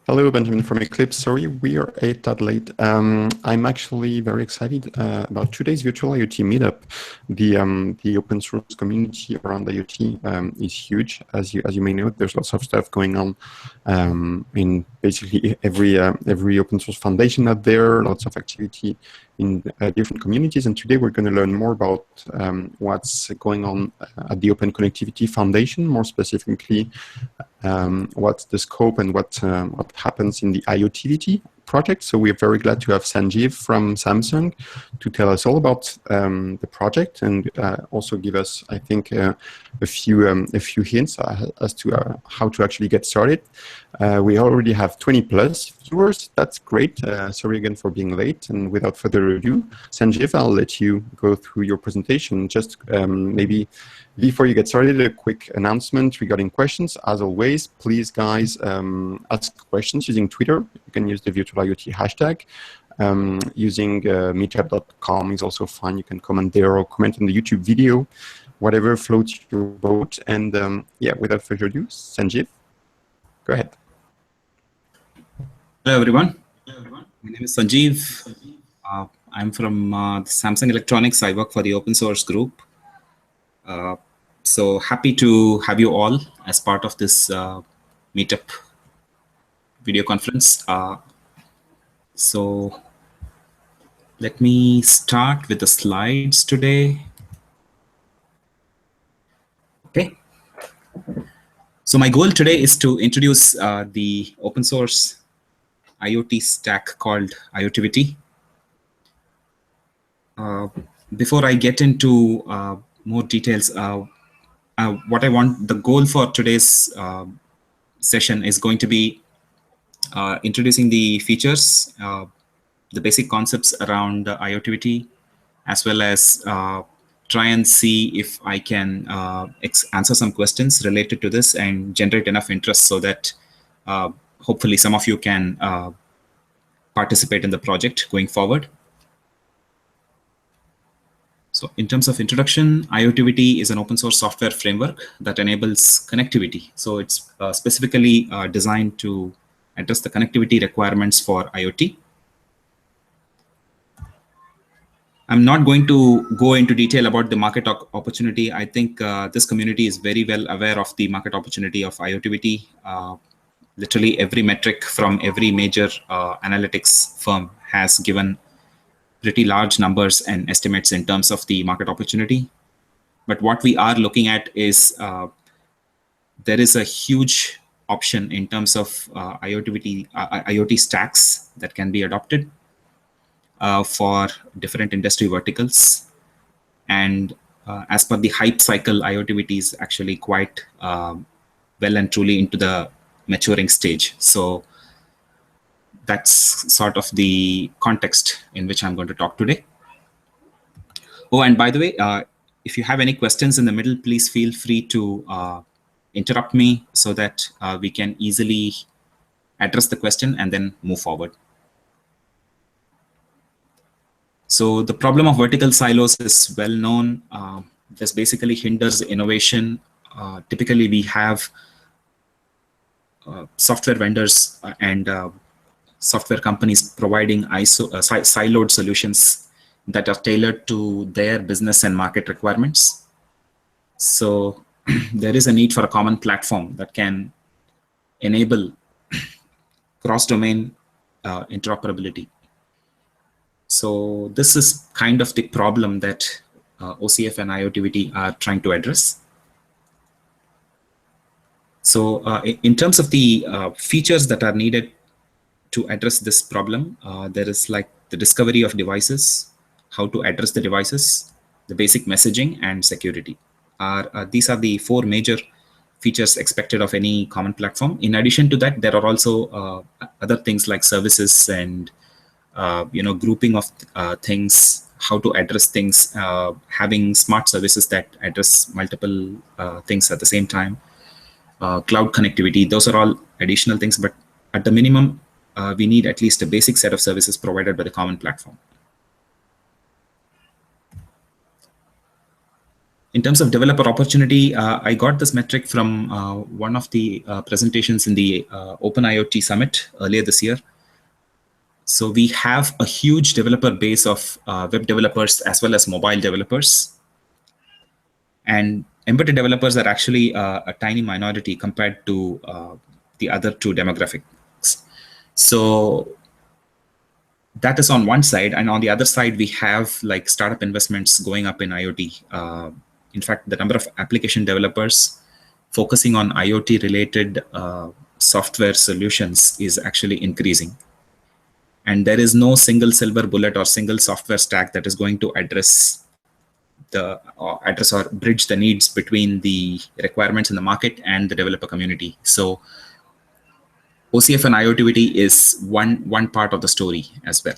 Hello, Benjamin from Eclipse. Sorry, we are a tad late. I'm actually very excited about today's virtual IoT meetup. The open source community around IoT is huge, as you may know. There's lots of stuff going on in basically every open source foundation out there. Lots of activity in different communities, and today we're going to learn more about what's going on at the Open Connectivity Foundation, more specifically what's the scope and what happens in the IoTivity project. So we're very glad to have Sanjeev from Samsung to tell us all about the project and also give us, I think, a few hints as to how to actually get started. We already have 20 plus viewers. That's great. Sorry again for being late. And without further ado, Sanjeev, I'll let you go through your presentation. Just maybe before you get started, a quick announcement regarding questions. As always, please, guys, ask questions using Twitter. You can use the virtual IoT hashtag. Using meetup.com is also fine. You can comment there or comment on the YouTube video, whatever floats your boat. And yeah, without further ado, Sanjeev, go ahead. Hello, everyone. My name is Sanjeev. I'm from Samsung Electronics. I work for the open source group. So happy to have you all as part of this meetup video conference. So let me start with the slides today. Okay. So my goal today is to introduce the open source IoT stack called IoTivity. Before I get into more details, the goal for today's session is going to be introducing the features, the basic concepts around IoTivity, as well as try and see if I can answer some questions related to this and generate enough interest so that hopefully some of you can participate in the project going forward. So in terms of introduction, IoTivity is an open source software framework that enables connectivity. So it's specifically designed to address the connectivity requirements for IoT. I'm not going to go into detail about the market opportunity. I think this community is very well aware of the market opportunity of IoTivity. Literally every metric from every major analytics firm has given pretty large numbers and estimates in terms of the market opportunity. But what we are looking at is there is a huge option in terms of IoT stacks that can be adopted for different industry verticals. And as per the hype cycle, IoTivity is actually quite well and truly into the maturing stage. So that's sort of the context in which I'm going to talk today. Oh, and by the way, if you have any questions in the middle, please feel free to interrupt me so that we can easily address the question and then move forward. So the problem of vertical silos is well known. This basically hinders innovation. Typically, we have software vendors and software companies providing siloed solutions that are tailored to their business and market requirements. So there is a need for a common platform that can enable cross-domain interoperability. So this is kind of the problem that OCF and IoTivity are trying to address. So in terms of the features that are needed to address this problem, there is like the discovery of devices, how to address the devices, the basic messaging, and security. These are the four major features expected of any common platform. In addition to that, there are also other things like services and grouping of things, how to address things, having smart services that address multiple things at the same time, cloud connectivity. Those are all additional things, but at the minimum, we need at least a basic set of services provided by the common platform. In terms of developer opportunity, I got this metric from one of the presentations in the Open IoT Summit earlier this year. So we have a huge developer base of web developers as well as mobile developers. And embedded developers are actually a tiny minority compared to the other two demographics. So that is on one side. And on the other side, we have like startup investments going up in IoT. In fact, the number of application developers focusing on IoT related software solutions is actually increasing. And there is no single silver bullet or single software stack that is going to address or bridge the needs between the requirements in the market and the developer community. So OCF and IoTivity is one part of the story as well.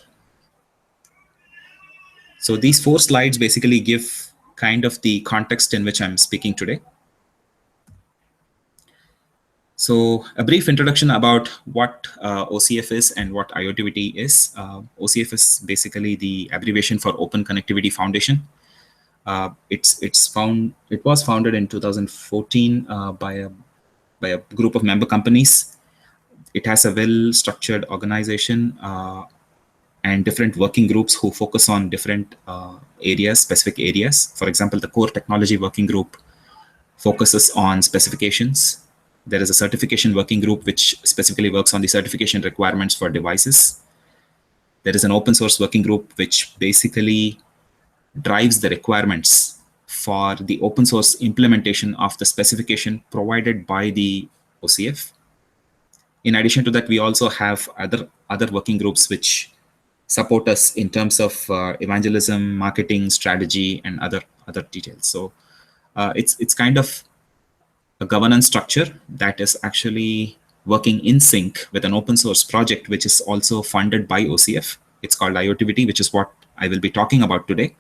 So these 4 slides basically give kind of the context in which I'm speaking today. So a brief introduction about what OCF is and what IoTivity is. OCF is basically the abbreviation for Open Connectivity Foundation. It was founded in 2014 by a group of member companies. It has a well-structured organization and different working groups who focus on different areas, specific areas. For example, the core technology working group focuses on specifications. There is a certification working group which specifically works on the certification requirements for devices. There is an open source working group which basically drives the requirements for the open source implementation of the specification provided by the OCF. In addition to that, we also have other working groups which support us in terms of evangelism, marketing, strategy, and other details. So it's kind of a governance structure that is actually working in sync with an open source project, which is also funded by OCF. It's called IoTivity, which is what I will be talking about today.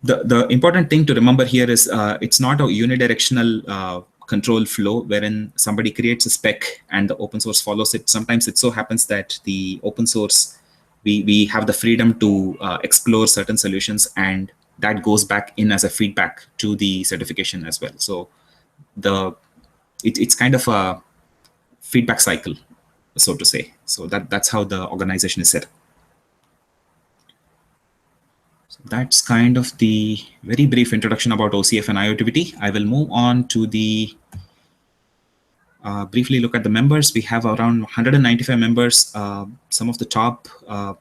The important thing to remember here is it's not a unidirectional control flow wherein somebody creates a spec and the open source follows it. Sometimes it so happens that the open source, we have the freedom to explore certain solutions, and that goes back in as a feedback to the certification as well. So it's kind of a feedback cycle, so to say. So that's how the organization is set. So that's kind of the very brief introduction about OCF and IoTivity. I will move on to the briefly look at the members. We have around 195 members. Some of the top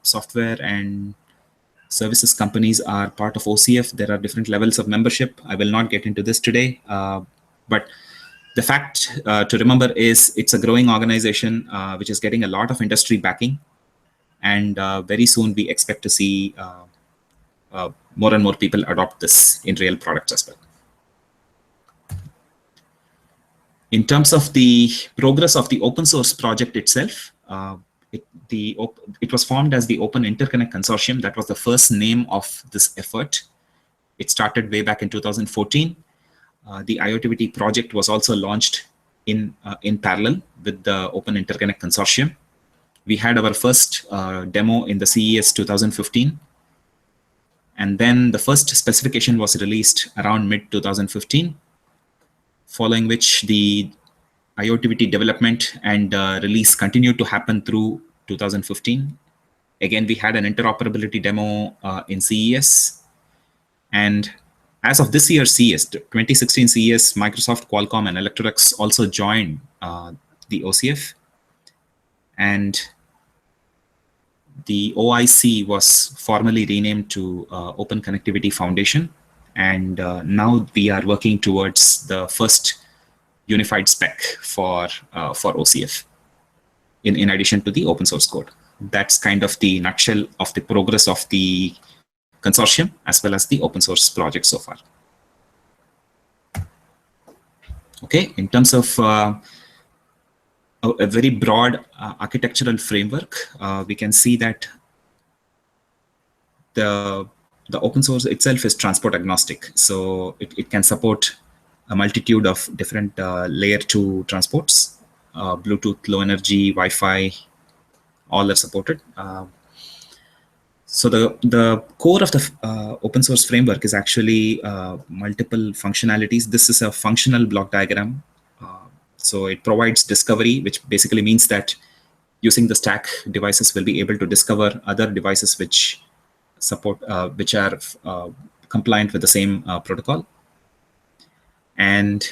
software and services companies are part of OCF. There are different levels of membership. I will not get into this today, but the fact to remember is it's a growing organization which is getting a lot of industry backing, and very soon we expect to see more and more people adopt this in real products as well. In terms of the progress of the open source project itself, it was formed as the Open Interconnect Consortium. That was the first name of this effort. It started way back in 2014. The IoTivity project was also launched in parallel with the Open Interconnect Consortium. We had our first demo in the CES 2015. And then the first specification was released around mid-2015, following which the IoTivity development and release continued to happen through 2015. Again, we had an interoperability demo in CES. And as of this year's CES, 2016 CES, Microsoft, Qualcomm, and Electrolux also joined the OCF. And the OIC was formally renamed to Open Connectivity Foundation. And now we are working towards the first unified spec for OCF in addition to the open source code. That's kind of the nutshell of the progress of the consortium as well as the open source project so far. Okay, in terms of a very broad architectural framework, we can see that the open source itself is transport agnostic. So it can support a multitude of different layer 2 transports, Bluetooth, low energy, Wi-Fi, all are supported. So the core of the open source framework is actually multiple functionalities. This is a functional block diagram. So it provides discovery, which basically means that using the stack, devices will be able to discover other devices which support, which are compliant with the same protocol. And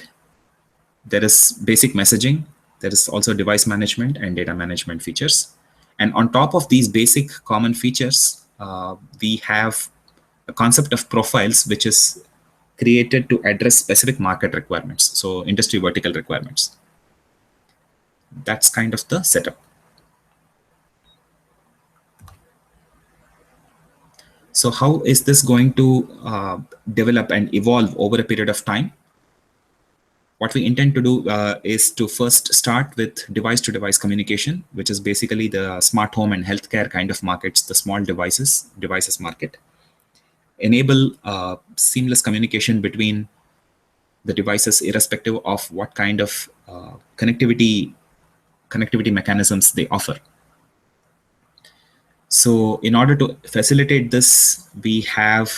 there is basic messaging. There is also device management and data management features. And on top of these basic common features, we have a concept of profiles, which is created to address specific market requirements, so industry vertical requirements. That's kind of the setup. So how is this going to develop and evolve over a period of time? What we intend to do is to first start with device-to-device communication, which is basically the smart home and healthcare kind of markets, the small devices market. Enable seamless communication between the devices, irrespective of what kind of connectivity mechanisms they offer. So in order to facilitate this, we have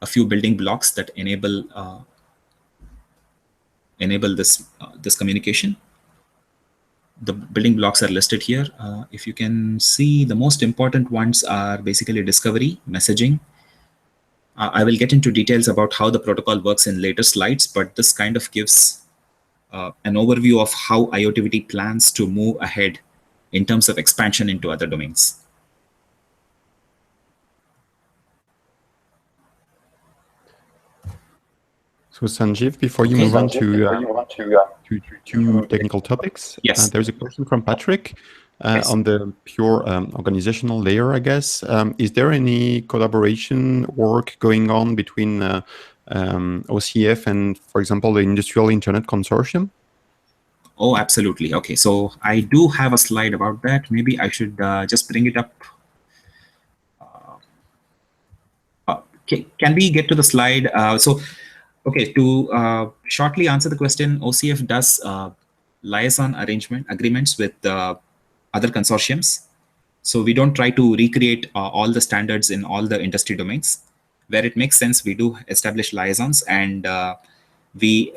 a few building blocks that enable this communication. The building blocks are listed here. If you can see, the most important ones are basically discovery, messaging. I will get into details about how the protocol works in later slides, but this kind of gives an overview of how IoTVT plans to move ahead in terms of expansion into other domains. So Sanjeev, before you move on to two technical topics, yes, there's a question from Patrick on the pure organizational layer, I guess. Is there any collaboration work going on between OCF and, for example, the Industrial Internet Consortium? Oh, absolutely. Okay, so I do have a slide about that. Maybe I should just bring it up. Can we get to the slide? Okay, to shortly answer the question, OCF does liaison agreements with other consortiums. So we don't try to recreate all the standards in all the industry domains. Where it makes sense, we do establish liaisons, and we,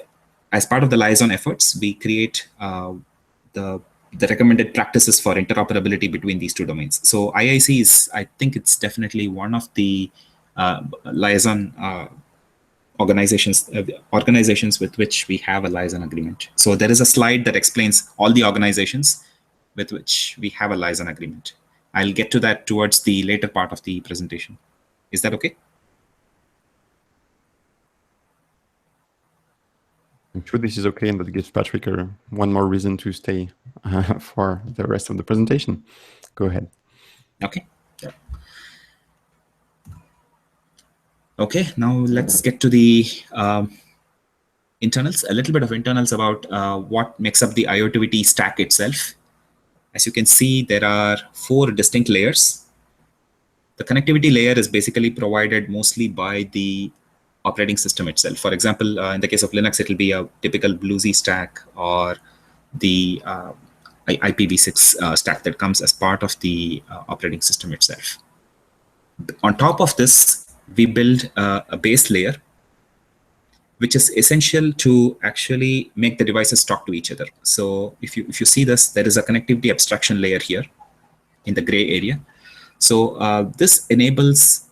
as part of the liaison efforts, we create the recommended practices for interoperability between these two domains. So IIC is, I think it's definitely one of the liaison organizations with which we have a liaison agreement. So there is a slide that explains all the organizations with which we have a liaison agreement. I'll get to that towards the later part of the presentation. Is that okay? I'm sure this is okay, and that gives Patrick one more reason to stay for the rest of the presentation. Go ahead. Okay. Okay, now let's get to the internals, a little bit of internals about what makes up the IoTVT stack itself. As you can see, there are 4 distinct layers. The connectivity layer is basically provided mostly by the operating system itself. For example, in the case of Linux, it will be a typical BlueZ stack or the IPv6 stack that comes as part of the operating system itself. On top of this, we build a base layer, which is essential to actually make the devices talk to each other. So if you see this, there is a connectivity abstraction layer here in the gray area. So this enables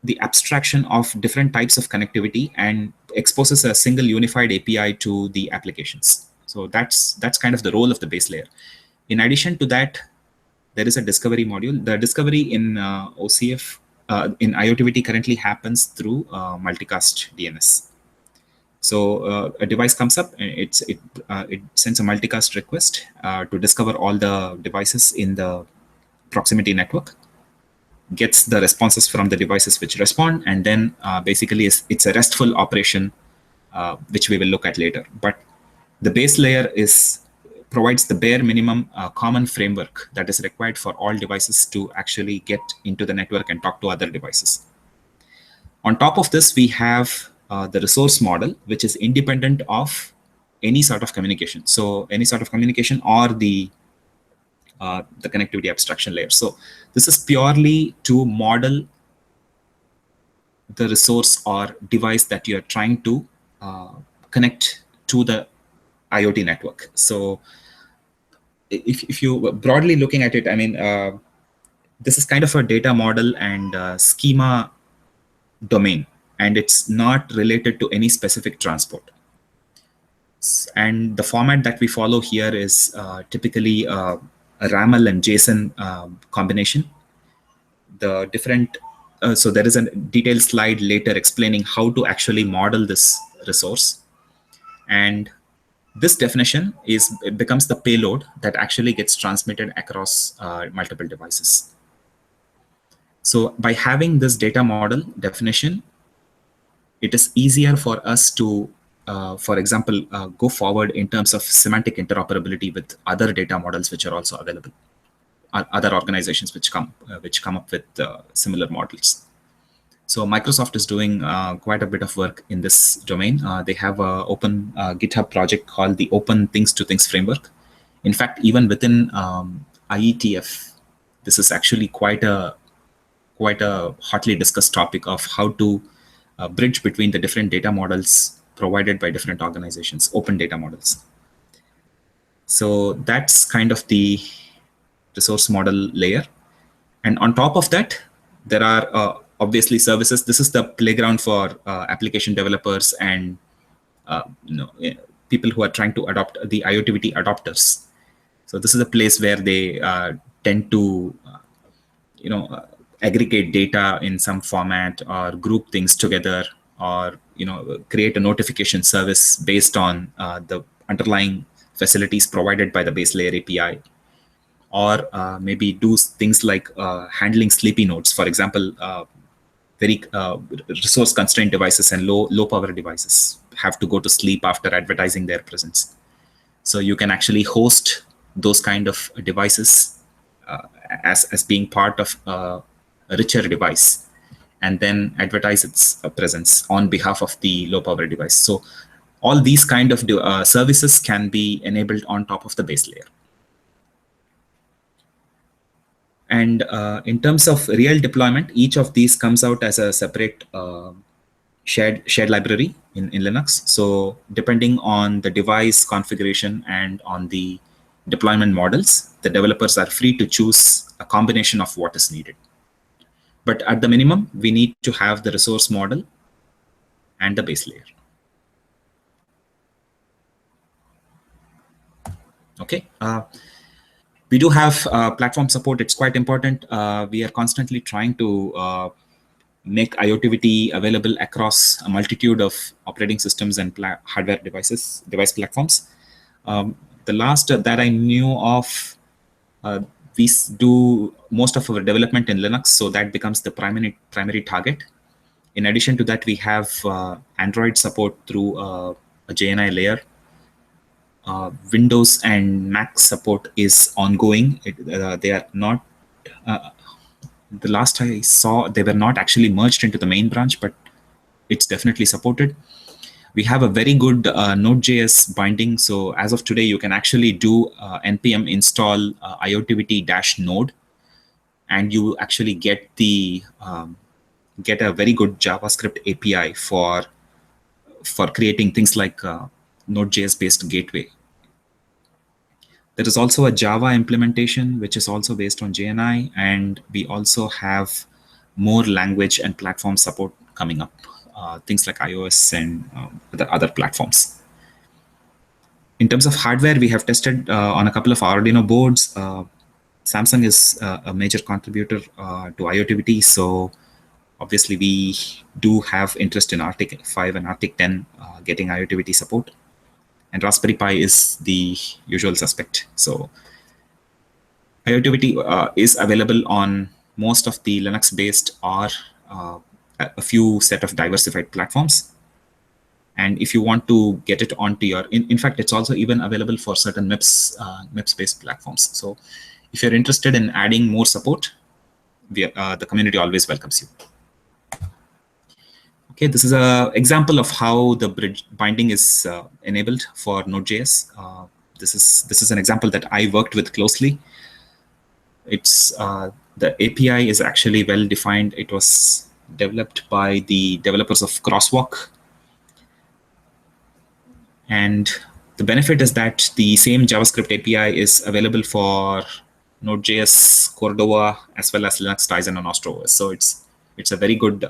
the abstraction of different types of connectivity and exposes a single unified API to the applications. So that's kind of the role of the base layer. In addition to that, there is a discovery module. The discovery in OCF in IoTVT currently happens through multicast DNS. So a device comes up, and it sends a multicast request to discover all the devices in the proximity network, gets the responses from the devices which respond, and then basically it's a RESTful operation, which we will look at later. But the base layer provides the bare minimum common framework that is required for all devices to actually get into the network and talk to other devices. On top of this, we have the resource model, which is independent of any sort of communication. So any sort of communication or the the connectivity abstraction layer. So this is purely to model the resource or device that you're trying to connect to the IoT network. So if you broadly looking at it, I mean, this is kind of a data model and schema domain, and it's not related to any specific transport. And the format that we follow here is typically a RAML and JSON combination. The different, so there is a detailed slide later explaining how to actually model this resource. And this definition becomes the payload that actually gets transmitted across multiple devices. So by having this data model definition, it is easier for us to, for example, go forward in terms of semantic interoperability with other data models which are also available, other organizations which come up with similar models. So Microsoft is doing quite a bit of work in this domain. They have an open GitHub project called the Open Things to Things Framework. In fact, even within IETF, this is actually quite a hotly discussed topic of how to bridge between the different data models provided by different organizations, open data models. So that's kind of the resource model layer. And on top of that, there are obviously services. This is the playground for application developers and people who are trying to adopt the IoTVT adopters. So this is a place where they tend to aggregate data in some format or group things together, or create a notification service based on the underlying facilities provided by the base layer API, or maybe do things like handling sleepy nodes. For example, very resource constrained devices and low power devices have to go to sleep after advertising their presence. So you can actually host those kind of devices as being part of a richer device, and then advertise its presence on behalf of the low power device. So all these kind of services can be enabled on top of the base layer. And in terms of real deployment, each of these comes out as a separate shared library in Linux. So depending on the device configuration and on the deployment models, the developers are free to choose a combination of what is needed. But at the minimum, we need to have the resource model and the base layer. Okay. We do have platform support. It's quite important. We are constantly trying to make IoTVT available across a multitude of operating systems and hardware device platforms. The last that I knew of, we do most of our development in Linux, so that becomes the primary target. In addition to that, we have Android support through a JNI layer. Windows and Mac support is ongoing. They are not, the last I saw, they were not actually merged into the main branch, but it's definitely supported. We have a very good Node.js binding. So as of today, you can actually do npm install IoTVT-node, and you actually get a very good JavaScript API for creating things like Node.js based gateway. There is also a Java implementation, which is also based on JNI, and we also have more language and platform support coming up, things like iOS and other platforms. In terms of hardware, we have tested on a couple of Arduino boards. Samsung is a major contributor to IoTVT, so obviously we do have interest in Arctic 5 and Arctic 10 getting IoTVT support. And Raspberry Pi is the usual suspect. So IoTVT is available on most of the Linux-based or a few set of diversified platforms. And if you want to get it onto your, in fact, it's also even available for certain MIPS-based platforms. So if you're interested in adding more support, the community always welcomes you. Okay, this is an example of how the bridge binding is enabled for Node.js. This is an example that I worked with closely. It's the API is actually well defined. It was developed by the developers of Crosswalk. And the benefit is that the same JavaScript API is available for Node.js, Cordova, as well as Linux, Tizen, and OS. So it's a very good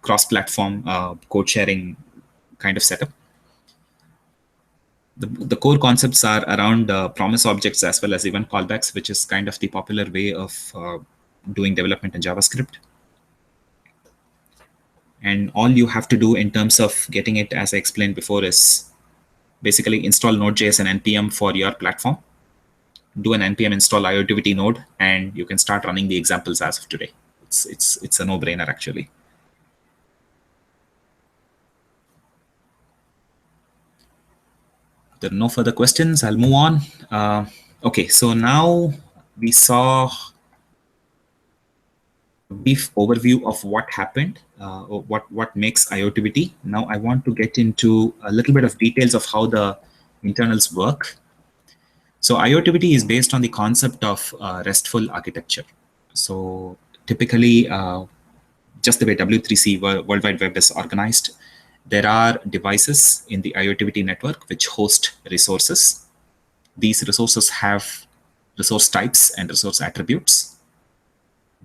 cross-platform code sharing kind of setup. The core concepts are around promise objects as well as event callbacks, which is kind of the popular way of doing development in JavaScript. And all you have to do in terms of getting it, as I explained before, is basically install Node.js and NPM for your platform. Do an NPM install IOTVT node, and you can start running the examples as of today. It's a no-brainer, actually. There are no further questions. I'll move on. Okay, so now we saw a brief overview of what happened, what makes IOTVT. Now I want to get into a little bit of details of how the internals work. So IOTVT is based on the concept of RESTful architecture. So typically, just the way W3C World Wide Web is organized, there are devices in the IOTVT network which host resources. These resources have resource types and resource attributes.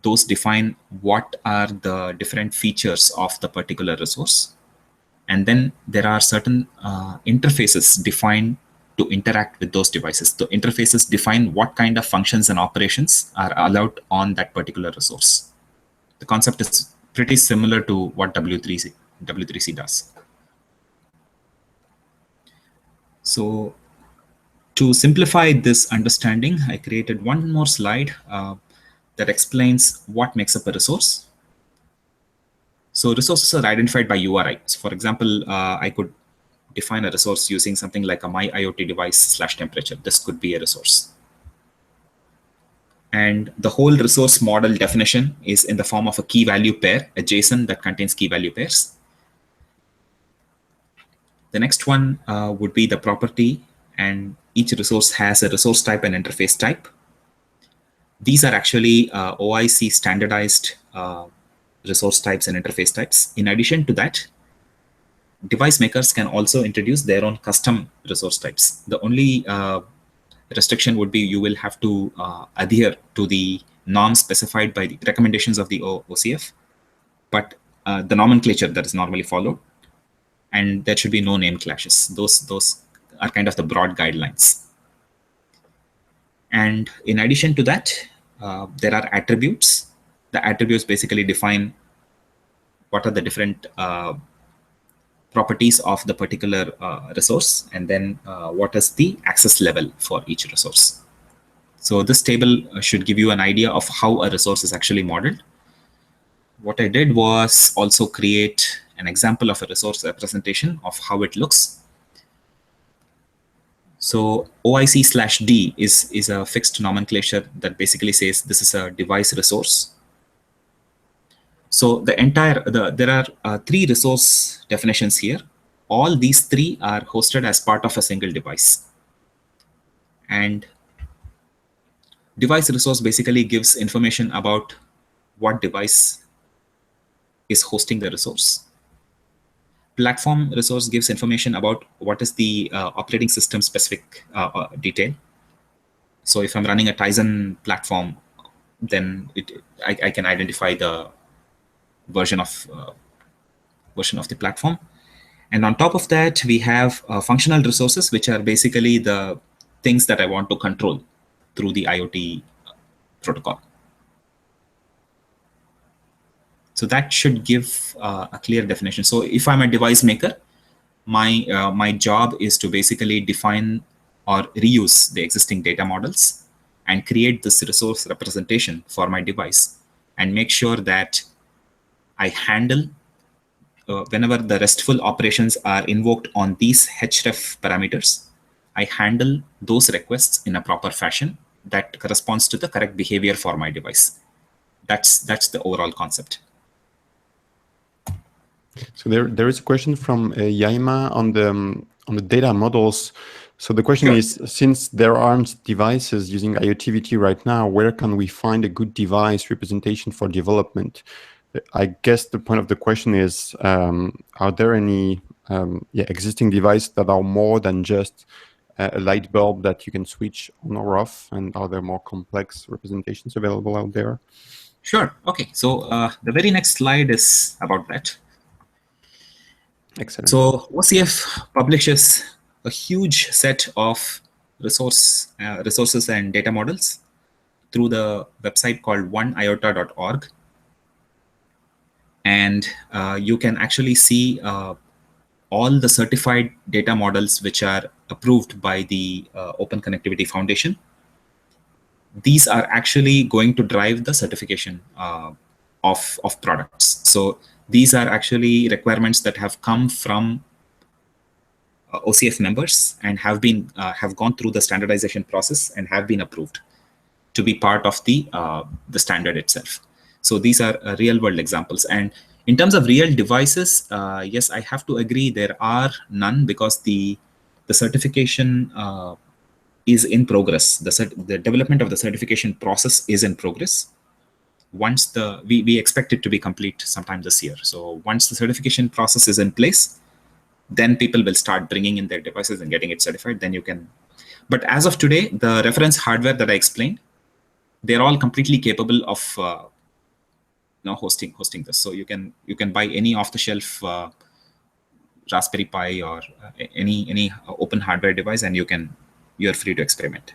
Those define what are the different features of the particular resource. And then there are certain interfaces defined to interact with those devices. The interfaces define what kind of functions and operations are allowed on that particular resource. The concept is pretty similar to what W3C does. So to simplify this understanding, I created one more slide that explains what makes up a resource. So resources are identified by URI. So for example, I could define a resource using something like a my IoT device / temperature. This could be a resource. And the whole resource model definition is in the form of a key value pair, a JSON that contains key value pairs. The next one would be the property, and each resource has a resource type and interface type. These are actually OIC standardized resource types and interface types. In addition to that, device makers can also introduce their own custom resource types. The only restriction would be you will have to adhere to the norms specified by the recommendations of the OCF, but the nomenclature that is normally followed, and there should be no name clashes. Those are kind of the broad guidelines. And in addition to that, there are attributes. The attributes basically define what are the different properties of the particular resource, and then what is the access level for each resource. So this table should give you an idea of how a resource is actually modeled. What I did was also create an example of a resource representation of how it looks. So OIC/D is a fixed nomenclature that basically says this is a device resource. So there are 3 resource definitions here. All these 3 are hosted as part of a single device. And device resource basically gives information about what device is hosting the resource. Platform resource gives information about what is the operating system specific detail. So if I'm running a Tizen platform, then I can identify the version of the platform. And on top of that, we have functional resources, which are basically the things that I want to control through the IoT protocol. So that should give a clear definition. So if I'm a device maker, my job is to basically define or reuse the existing data models and create this resource representation for my device and make sure that I handle whenever the RESTful operations are invoked on these href parameters, I handle those requests in a proper fashion that corresponds to the correct behavior for my device. That's the overall concept. So there is a question from Yaima on the data models. So the question Sure. is, since there aren't devices using IoTVT right now, where can we find a good device representation for development? I guess the point of the question is, are there any existing devices that are more than just a light bulb that you can switch on or off? And are there more complex representations available out there? Sure. Okay. So the very next slide is about that. Excellent. So OCF publishes a huge set of resources and data models through the website called oneiota.org. And you can actually see all the certified data models which are approved by the Open Connectivity Foundation. These are actually going to drive the certification of products. So these are actually requirements that have come from OCF members and have gone through the standardization process and have been approved to be part of the standard itself. So these are real world examples. And in terms of real devices, yes, I have to agree there are none, because the certification is in progress. The development of the certification process is in progress. Once we expect it to be complete sometime this year. So once the certification process is in place, then people will start bringing in their devices and getting it certified. Then you can. But as of today, the reference hardware that I explained, they're all completely capable of hosting this. So you can buy any off-the-shelf Raspberry Pi or any open hardware device, and you're free to experiment.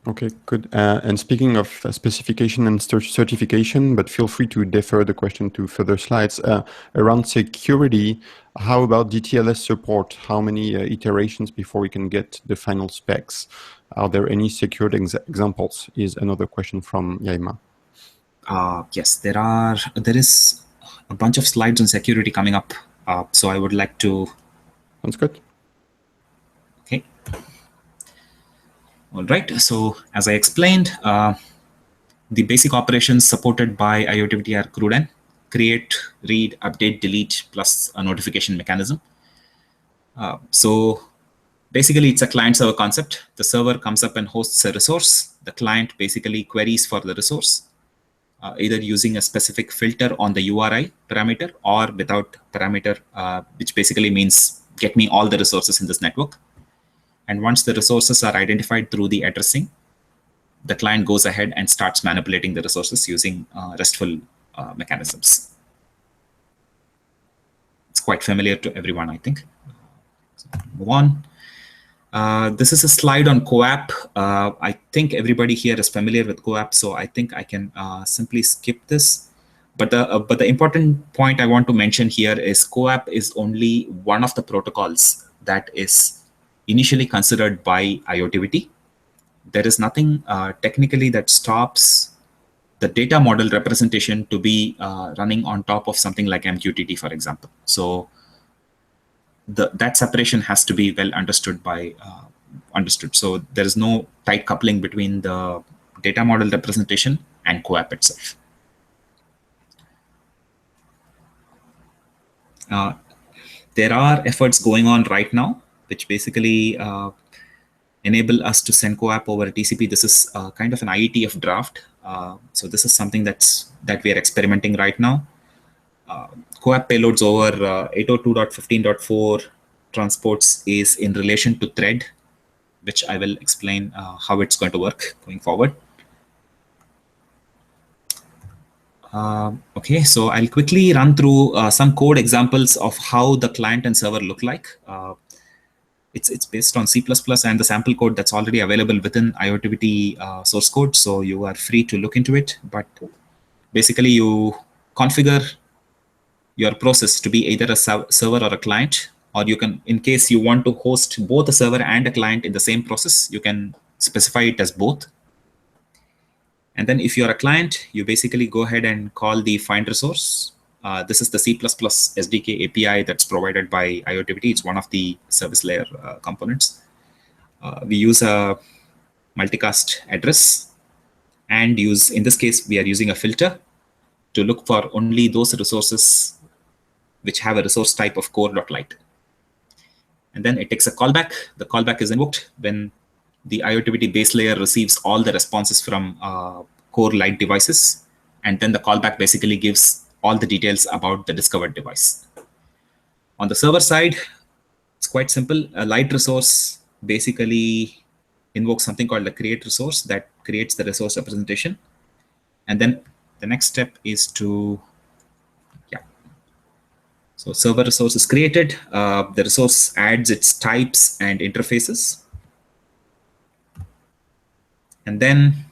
Okay, good. And speaking of specification and certification, but feel free to defer the question to further slides. Around security, how about DTLS support? How many iterations before we can get the final specs? Are there any secured examples? Is another question from Yaima. Yes, there is a bunch of slides on security coming up. So I would like to. Sounds good. Okay. All right. So as I explained, the basic operations supported by IoTVT are CRUD-N: create, read, update, delete, plus a notification mechanism. So basically, it's a client-server concept. The server comes up and hosts a resource. The client basically queries for the resource, either using a specific filter on the URI parameter or without parameter, which basically means get me all the resources in this network. And once the resources are identified through the addressing, the client goes ahead and starts manipulating the resources using RESTful mechanisms. It's quite familiar to everyone, I think. So move on. This is a slide on CoAP. I think everybody here is familiar with CoAP, so I think I can simply skip this. But the important point I want to mention here is CoAP is only one of the protocols that is initially considered by IoTVT. There is nothing technically that stops the data model representation to be running on top of something like MQTT, for example. So that separation has to be well understood understood. So there is no tight coupling between the data model representation and CoAP itself. There are efforts going on right now, which basically enable us to send CoAP over TCP. This is kind of an IETF draft. So this is something that we are experimenting right now. CoAP payloads over 802.15.4 transports is in relation to thread, which I will explain how it's going to work going forward. Okay, so I'll quickly run through some code examples of how the client and server look like. It's based on C++ and the sample code that's already available within IoTVT source code, so you are free to look into it. But basically, you configure your process to be either a server or a client, or you can, in case you want to host both a server and a client in the same process, you can specify it as both. And then if you're a client, you basically go ahead and call the find resource. This is the C++ SDK API that's provided by IoTVT. It's one of the service layer components. We use a multicast address and in this case, we are using a filter to look for only those resources which have a resource type of core.lite. And then it takes a callback. The callback is invoked when the IoTBT base layer receives all the responses from core light devices. And then the callback basically gives all the details about the discovered device. On the server side, it's quite simple. A light resource basically invokes something called the create resource that creates the resource representation. And then the next step is to, so server resource is created. The resource adds its types and interfaces. And then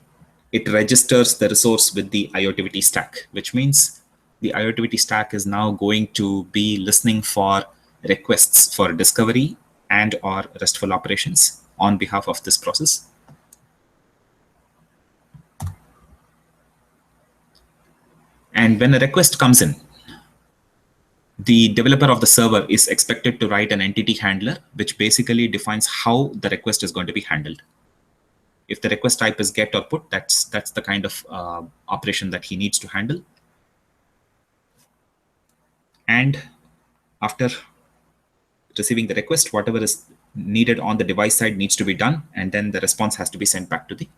it registers the resource with the IoTBT stack, which means the IoTBT stack is now going to be listening for requests for discovery and or RESTful operations on behalf of this process. And when a request comes in, the developer of the server is expected to write an entity handler, which basically defines how the request is going to be handled. If the request type is get or put, that's the kind of operation that he needs to handle. And after receiving the request, whatever is needed on the device side needs to be done, and then the response has to be sent back to the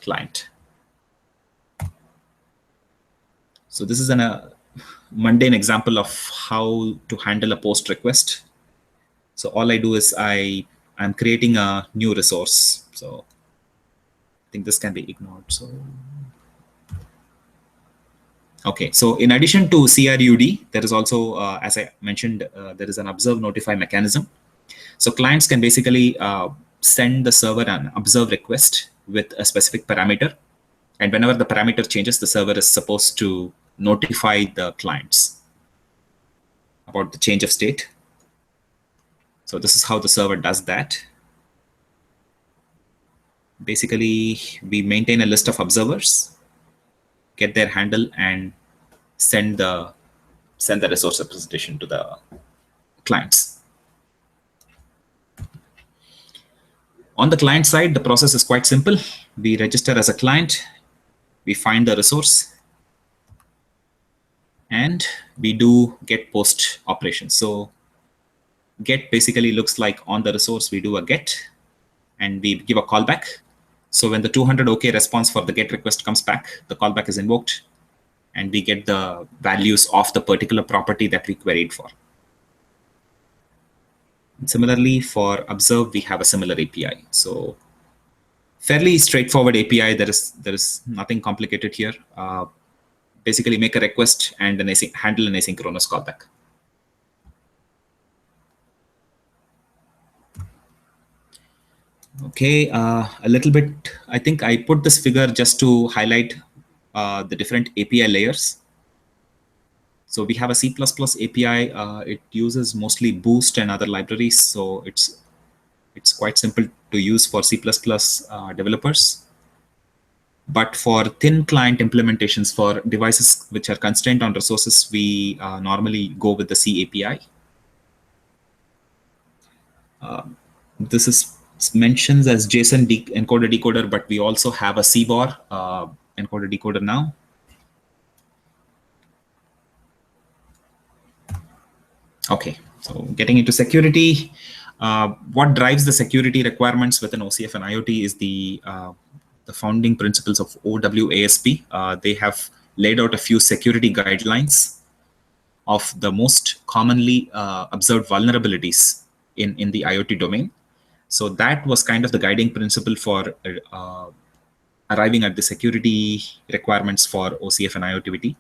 client. So this is a mundane example of how to handle a post request. So all I do is I'm creating a new resource. So I think this can be ignored. So okay, so in addition to CRUD, there is also, as I mentioned, there is an observe notify mechanism. So clients can basically send the server an observe request with a specific parameter. And whenever the parameter changes, the server is supposed to notify the clients about the change of state. So this is how the server does that. Basically, we maintain a list of observers, get their handle, and send the resource representation to the clients. On the client side, the process is quite simple. We register as a client, we find the resource, and we do get post operations. So get basically looks like on the resource, we do a get, and we give a callback. So when the 200 OK response for the get request comes back, the callback is invoked, and we get the values of the particular property that we queried for. And similarly, for observe, we have a similar API. So fairly straightforward API. There is nothing complicated here. Basically, make a request and handle an asynchronous callback. Okay, a little bit, I think I put this figure just to highlight the different API layers. So we have a C++ API. It uses mostly Boost and other libraries. So it's quite simple to use for C++ developers. But for thin client implementations for devices which are constrained on resources, we normally go with the C API. This is mentions as JSON encoder decoder, but we also have a CBOR encoder decoder now. Okay, so getting into security, what drives the security requirements within OCF and IoT is the founding principles of OWASP. They have laid out a few security guidelines of the most commonly observed vulnerabilities in the IoT domain. So that was kind of the guiding principle for arriving at the security requirements for OCF and IoTBT.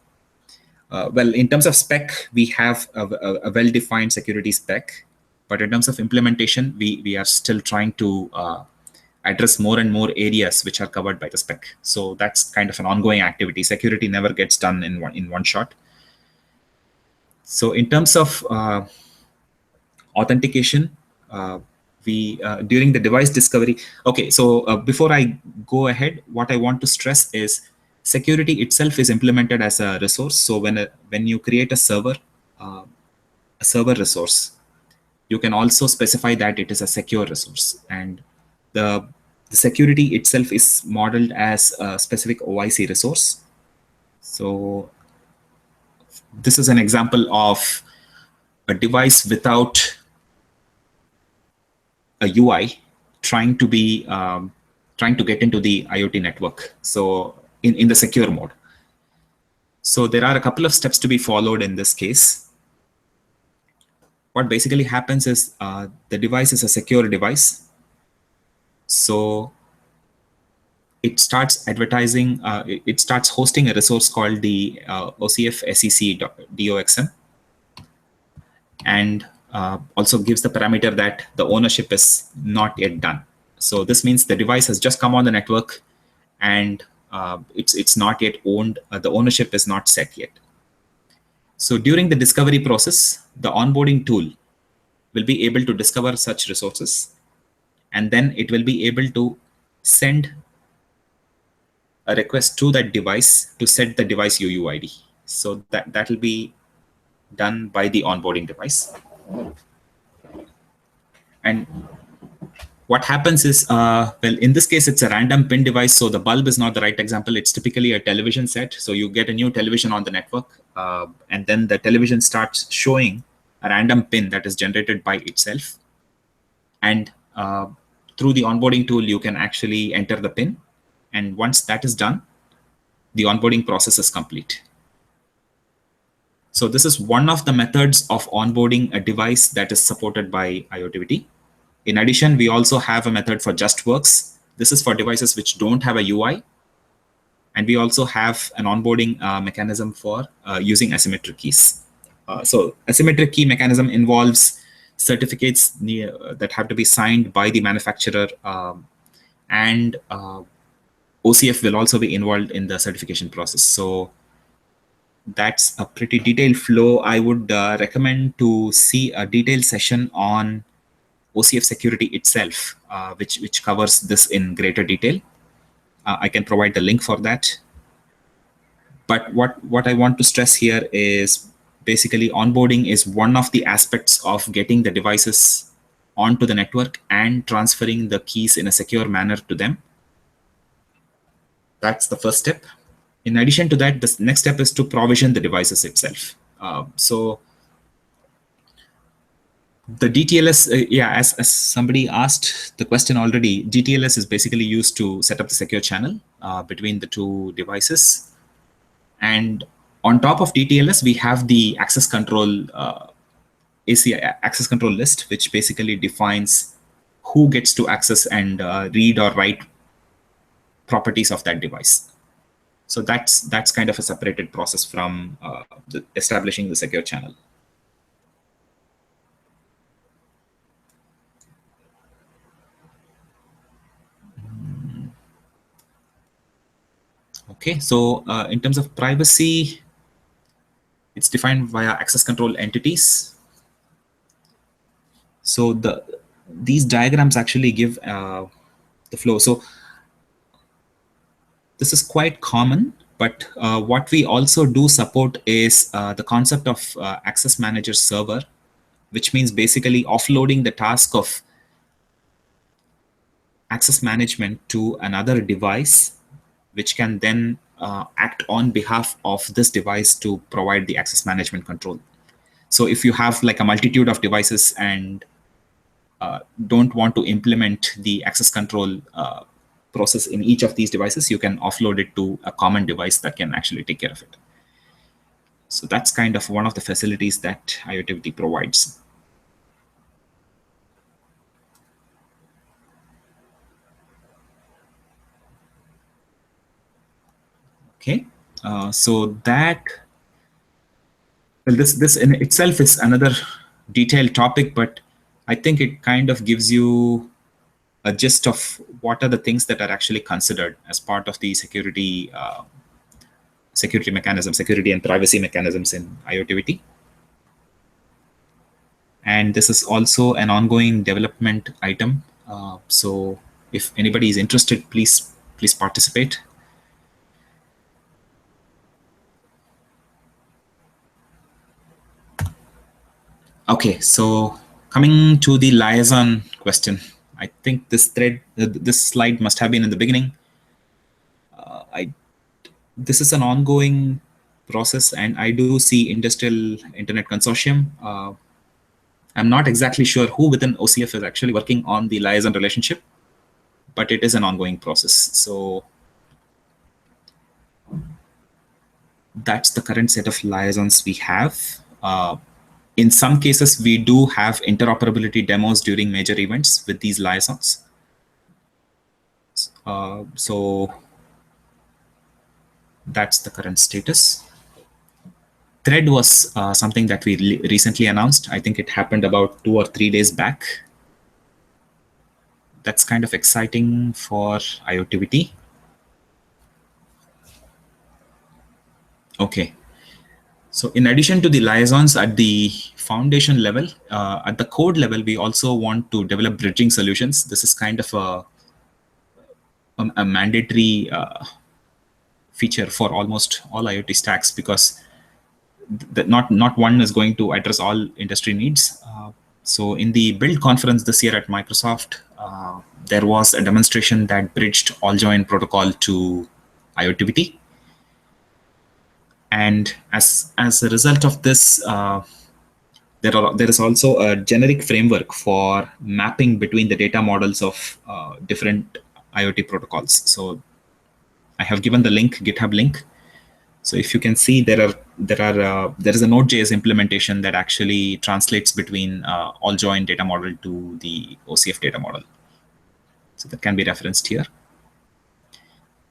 Well, in terms of spec, we have a well-defined security spec, but in terms of implementation, we are still trying to address more and more areas which are covered by the spec. So that's kind of an ongoing activity. Security never gets done in one shot. So in terms of authentication, during the device discovery. Okay, so before I go ahead, what I want to stress is security itself is implemented as a resource. So when you create a server resource, you can also specify that it is a secure resource, and the security itself is modeled as a specific OIC resource. So this is an example of a device without a UI trying to be trying to get into the IoT network. So in the secure mode. So there are a couple of steps to be followed in this case. What basically happens is the device is a secure device. So it starts advertising, it starts hosting a resource called the OCF SEC DOXM, and also gives the parameter that the ownership is not yet done. So this means the device has just come on the network and it's not yet owned. The ownership is not set yet. So during the discovery process, the onboarding tool will be able to discover such resources, and then it will be able to send a request to that device to set the device UUID. So that will be done by the onboarding device. And what happens is, well, in this case, it's a random pin device. So the bulb is not the right example. It's typically a television set. So you get a new television on the network, and then the television starts showing a random pin that is generated by itself. And through the onboarding tool, you can actually enter the pin. And once that is done, the onboarding process is complete. So this is one of the methods of onboarding a device that is supported by IoTivity. In addition, we also have a method for JustWorks. This is for devices which don't have a UI. And we also have an onboarding mechanism for using asymmetric keys. So asymmetric key mechanism involves certificates that have to be signed by the manufacturer, and OCF will also be involved in the certification process. So that's a pretty detailed flow. I would recommend to see a detailed session on OCF security itself, which covers this in greater detail. I can provide the link for that. But what I want to stress here is basically onboarding is one of the aspects of getting the devices onto the network and transferring the keys in a secure manner to them. That's the first step. In addition to that, the next step is to provision the devices itself. So the DTLS, yeah, as somebody asked the question already, DTLS is basically used to set up the secure channel between the two devices. And on top of DTLS, we have the access control ACI access control list, which basically defines who gets to access and read or write properties of that device. So that's kind of a separated process from establishing the secure channel. Okay, so in terms of privacy, it's defined via access control entities. So these diagrams actually give the flow. So this is quite common, but what we also do support is the concept of access manager server, which means basically offloading the task of access management to another device, which can then act on behalf of this device to provide the access management control. So if you have like a multitude of devices and don't want to implement the access control process in each of these devices, you can offload it to a common device that can actually take care of it. So that's kind of one of the facilities that IoTivity provides. Okay, so that, well, this in itself is another detailed topic, but I think it kind of gives you a gist of what are the things that are actually considered as part of the security mechanism, security and privacy mechanisms in IoTivity. And this is also an ongoing development item. So if anybody is interested, please participate. Okay, so coming to the liaison question, I think this slide must have been in the beginning. This is an ongoing process, and I do see Industrial Internet Consortium I'm not exactly sure who within OCF is actually working on the liaison relationship, but it is an ongoing process. So that's the current set of liaisons we have. In some cases, we do have interoperability demos during major events with these liaisons. So that's the current status. Thread was something that we recently announced. I think it happened about 2 or 3 days back. That's kind of exciting for IoTVT. Okay. So in addition to the liaisons at the foundation level, at the code level, we also want to develop bridging solutions. This is kind of a mandatory feature for almost all IoT stacks, because not one is going to address all industry needs. So in the Build conference this year at Microsoft, there was a demonstration that bridged AllJoyn protocol to IoTVT. And as a result of this, there is also a generic framework for mapping between the data models of different IoT protocols. So I have given the link, GitHub link. So if you can see, there is a Node.js implementation that actually translates between AllJoyn data model to the OCF data model. So that can be referenced here.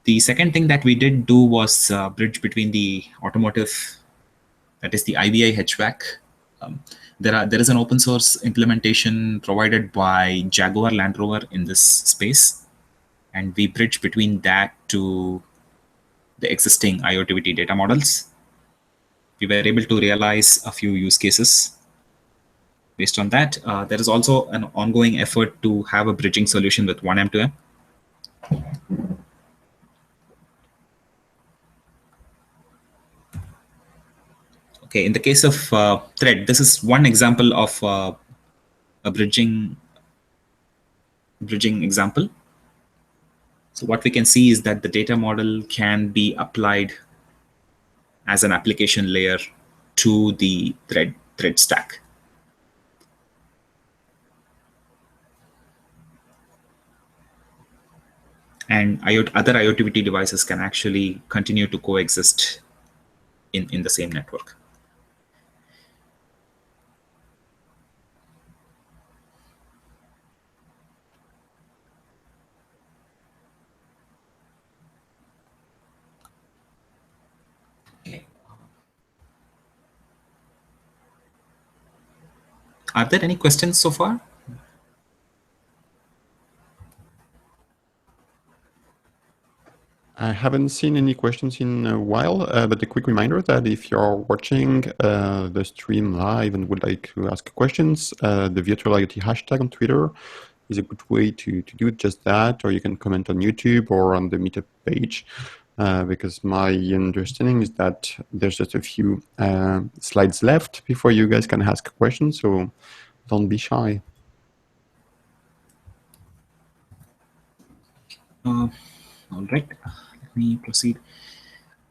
The second thing that we did do was bridge between the automotive, that is the IVI HVAC. There is an open source implementation provided by Jaguar Land Rover in this space, and we bridge between that to the existing IoTVT data models. We were able to realize a few use cases based on that. There is also an ongoing effort to have a bridging solution with 1M2M. Okay, in the case of Thread, this is one example of a bridging example. So what we can see is that the data model can be applied as an application layer to the Thread stack. And other IoTVT devices can actually continue to coexist in the same network. Are there any questions so far? I haven't seen any questions in a while, but a quick reminder that if you're watching the stream live and would like to ask questions, the virtual IoT hashtag on Twitter is a good way to do just that, or you can comment on YouTube or on the Meetup page, because my understanding is that there's just a few slides left before you guys can ask questions, so don't be shy. All right, let me proceed.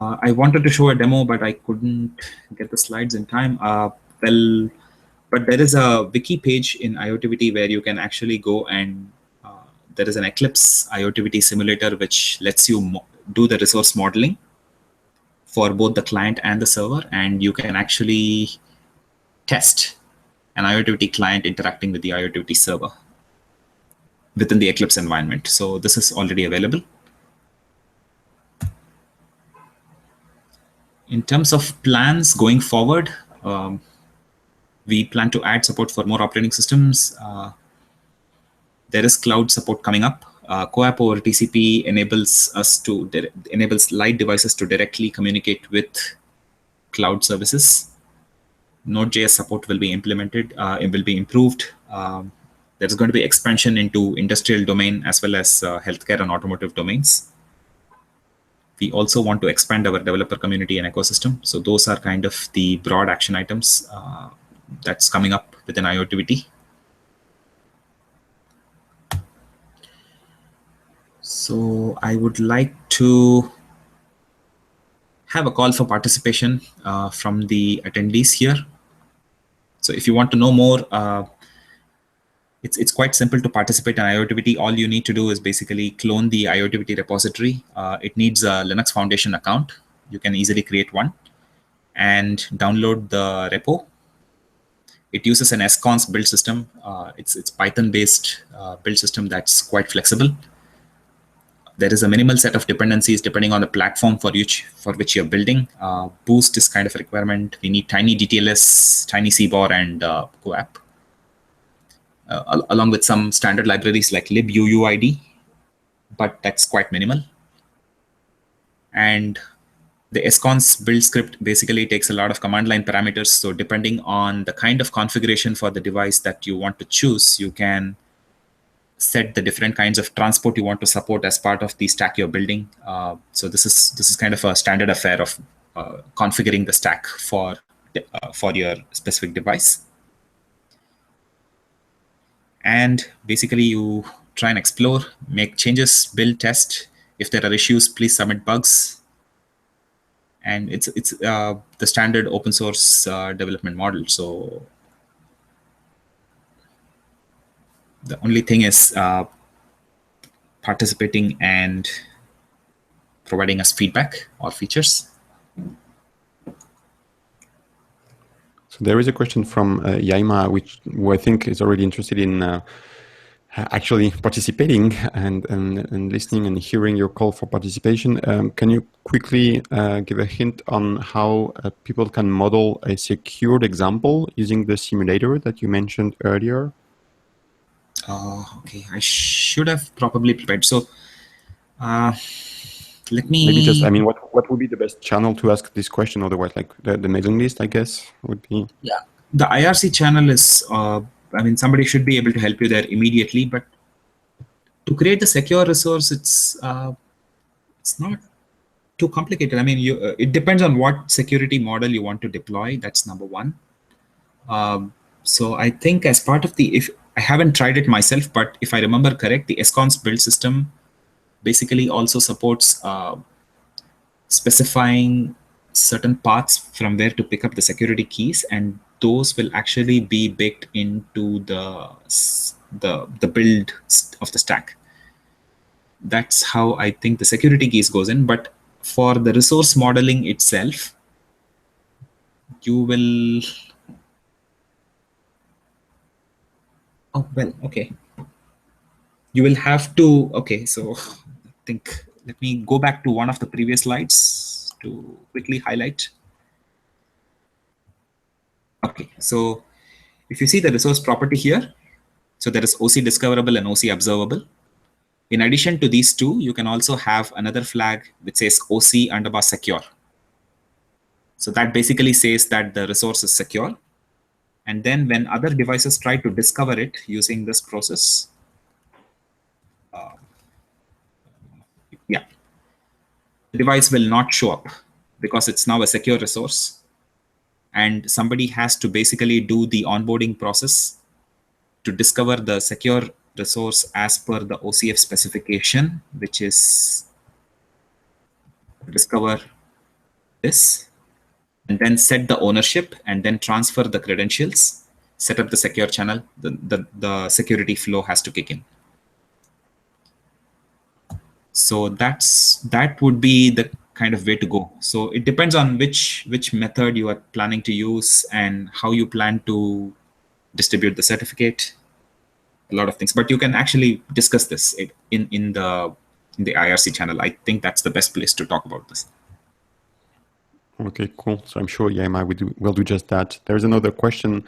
I wanted to show a demo, but I couldn't get the slides in time. But there is a wiki page in IoTVT where you can actually go and there is an Eclipse IoTVT simulator which lets you do the resource modeling for both the client and the server, and you can actually test an IoTVT client interacting with the IoTVT server within the Eclipse environment. So this is already available. In terms of plans going forward, we plan to add support for more operating systems. There is cloud support coming up. CoAP over TCP enables light devices to directly communicate with cloud services. Node.js support will be implemented. It will be improved. There's going to be expansion into industrial domain as well as healthcare and automotive domains. We also want to expand our developer community and ecosystem. So those are kind of the broad action items that's coming up within IoTVT. So I would like to have a call for participation from the attendees here. So if you want to know more, it's quite simple to participate in IoTVT. All you need to do is basically clone the IoTVT repository. It needs a Linux Foundation account. You can easily create one and download the repo. It uses an SCONS build system. It's Python-based build system that's quite flexible. There is a minimal set of dependencies depending on the platform for which you're building. Boost is kind of a requirement. We need tiny DTLS, tiny CBOR, and CoAP, along with some standard libraries like libuuid, but that's quite minimal. And the SCONS build script basically takes a lot of command line parameters. So depending on the kind of configuration for the device that you want to choose, you can set the different kinds of transport you want to support as part of the stack you're building. So this is kind of a standard affair of configuring the stack for your specific device. And basically you try and explore, make changes, build, test. If there are issues, please submit bugs. And it's the standard open source development model. So the only thing is participating and providing us feedback or features. So there is a question from Yaima, who I think is already interested in actually participating and listening and hearing your call for participation. Can you quickly give a hint on how people can model a secured example using the simulator that you mentioned earlier? Okay, I should have probably prepared. So let me... Maybe just, I mean, what would be the best channel to ask this question? Otherwise, like the mailing list, I guess, would be... Yeah, the IRC channel is, I mean, somebody should be able to help you there immediately, but to create the secure resource, it's not too complicated. I mean, it depends on what security model you want to deploy. That's number one. So I think as part of the, if I haven't tried it myself, but if I remember correct, the SCONS build system basically also supports specifying certain paths from where to pick up the security keys, and those will actually be baked into the build of the stack. That's how I think the security keys goes in. But for the resource modeling itself, you will... Oh, well, okay. You will have to, okay, so I think, let me go back to one of the previous slides to quickly highlight. Okay, so if you see the resource property here, so there is OC discoverable and OC observable. In addition to these two, you can also have another flag which says OC _ secure. So that basically says that the resource is secure. And then when other devices try to discover it using this process, the device will not show up because it's now a secure resource. And somebody has to basically do the onboarding process to discover the secure resource as per the OCF specification, which is discover this, and then set the ownership, and then transfer the credentials, set up the secure channel. The security flow has to kick in. So that would be the kind of way to go. So it depends on which method you are planning to use and how you plan to distribute the certificate. A lot of things, but you can actually discuss this in the IRC channel. I think that's the best place to talk about this. Okay, cool. So I'm sure Yaima will do just that. There's another question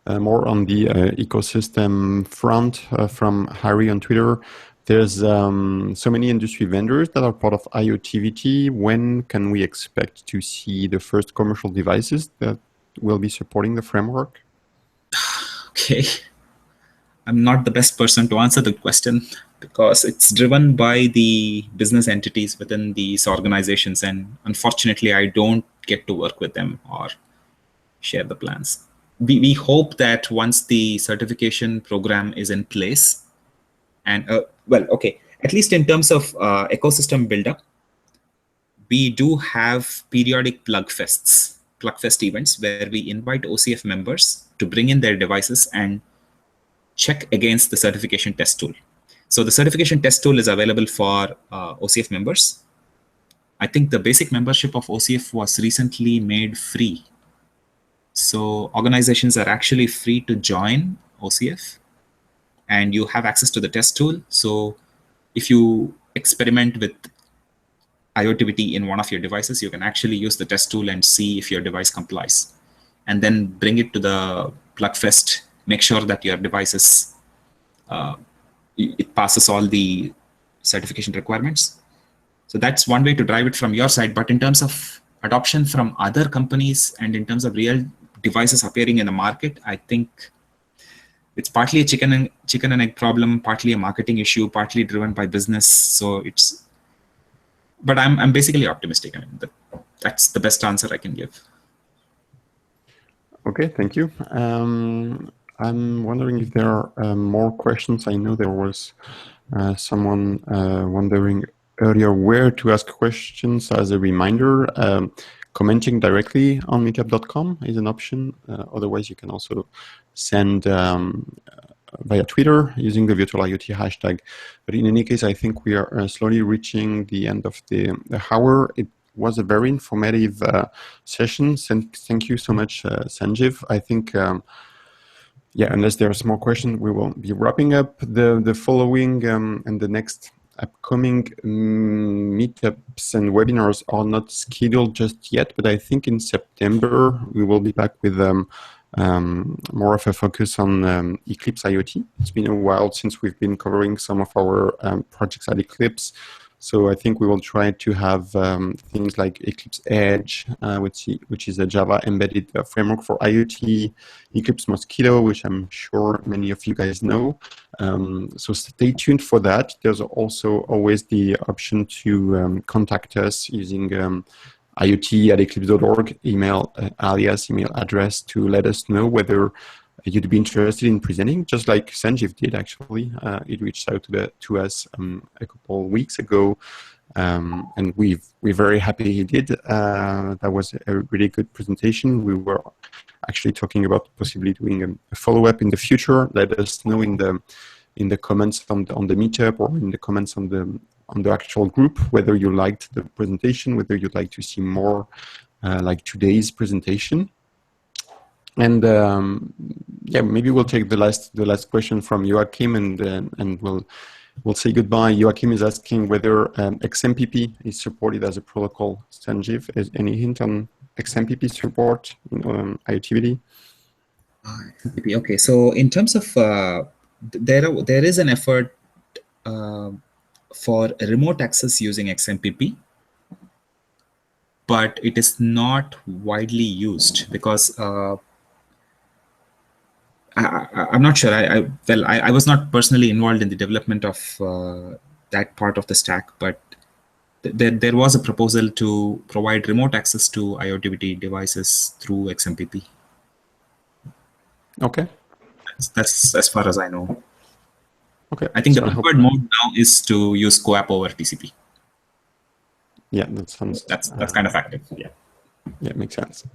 more on the ecosystem front from Harry on Twitter. There's so many industry vendors that are part of IoTVT. When can we expect to see the first commercial devices that will be supporting the framework? Okay. I'm not the best person to answer the question because it's driven by the business entities within these organizations. And unfortunately, I don't get to work with them or share the plans. We hope that once the certification program is in place, and well, okay, at least in terms of ecosystem buildup, we do have periodic plug fest events where we invite OCF members to bring in their devices and check against the certification test tool. So the certification test tool is available for OCF members. I think the basic membership of OCF was recently made free. So organizations are actually free to join OCF, and you have access to the test tool. So if you experiment with IoTVT in one of your devices, you can actually use the test tool and see if your device complies, and then bring it to the Plugfest. Make sure that your device is, it passes all the certification requirements. So that's one way to drive it from your side. But in terms of adoption from other companies and in terms of real devices appearing in the market, I think it's partly a chicken and egg problem, partly a marketing issue, partly driven by business. So it's, but I'm basically optimistic. I mean, that's the best answer I can give. Okay, thank you. I'm wondering if there are more questions. I know there was someone wondering earlier where to ask questions. As a reminder, commenting directly on meetup.com is an option. Otherwise, you can also send via Twitter using the virtual IoT hashtag. But in any case, I think we are slowly reaching the end of the hour. It was a very informative session. Thank you so much, Sanjeev. I think, yeah, unless there's more questions, we will be wrapping up the following and the next upcoming meetups and webinars are not scheduled just yet, but I think in September we will be back with more of a focus on Eclipse IoT. It's been a while since we've been covering some of our projects at Eclipse. So I think we will try to have things like Eclipse Edge, which is a Java embedded framework for IoT, Eclipse Mosquito, which I'm sure many of you guys know. So stay tuned for that. There's also always the option to contact us using iot@eclipse.org email alias email address to let us know whether you'd be interested in presenting, just like Sanjeev did actually. He reached out to us a couple of weeks ago, and we're very happy he did. That was a really good presentation. We were actually talking about possibly doing a follow-up in the future. Let us know in the comments on the meetup or in the comments on the actual group whether you liked the presentation, whether you'd like to see more like today's presentation. And yeah, maybe we'll take the last question from Joachim, and we'll say goodbye. Joachim is asking whether XMPP is supported as a protocol. Sanjeev, is any hint on XMPP support in IoTVT? XMPP. Okay, so in terms of there is an effort for remote access using XMPP, but it is not widely used because I'm not sure. I was not personally involved in the development of that part of the stack, but there was a proposal to provide remote access to IoTVT devices through XMPP. Okay. That's as far as I know. Okay. I think the preferred mode now is to use CoAP over TCP. Yeah, that sounds. That's kind of active. Yeah. Yeah, makes sense.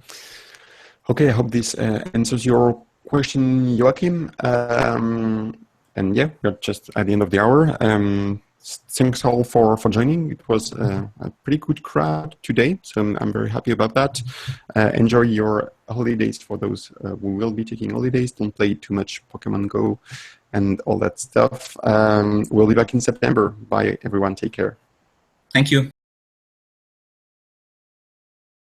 Okay, I hope this answers your question, Joachim. And yeah, we're just at the end of the hour. Thanks all for joining. It was a pretty good crowd today, so I'm very happy about that. Enjoy your holidays for those who will be taking holidays. Don't play too much Pokemon Go and all that stuff. We'll be back in September. Bye, everyone. Take care. Thank you.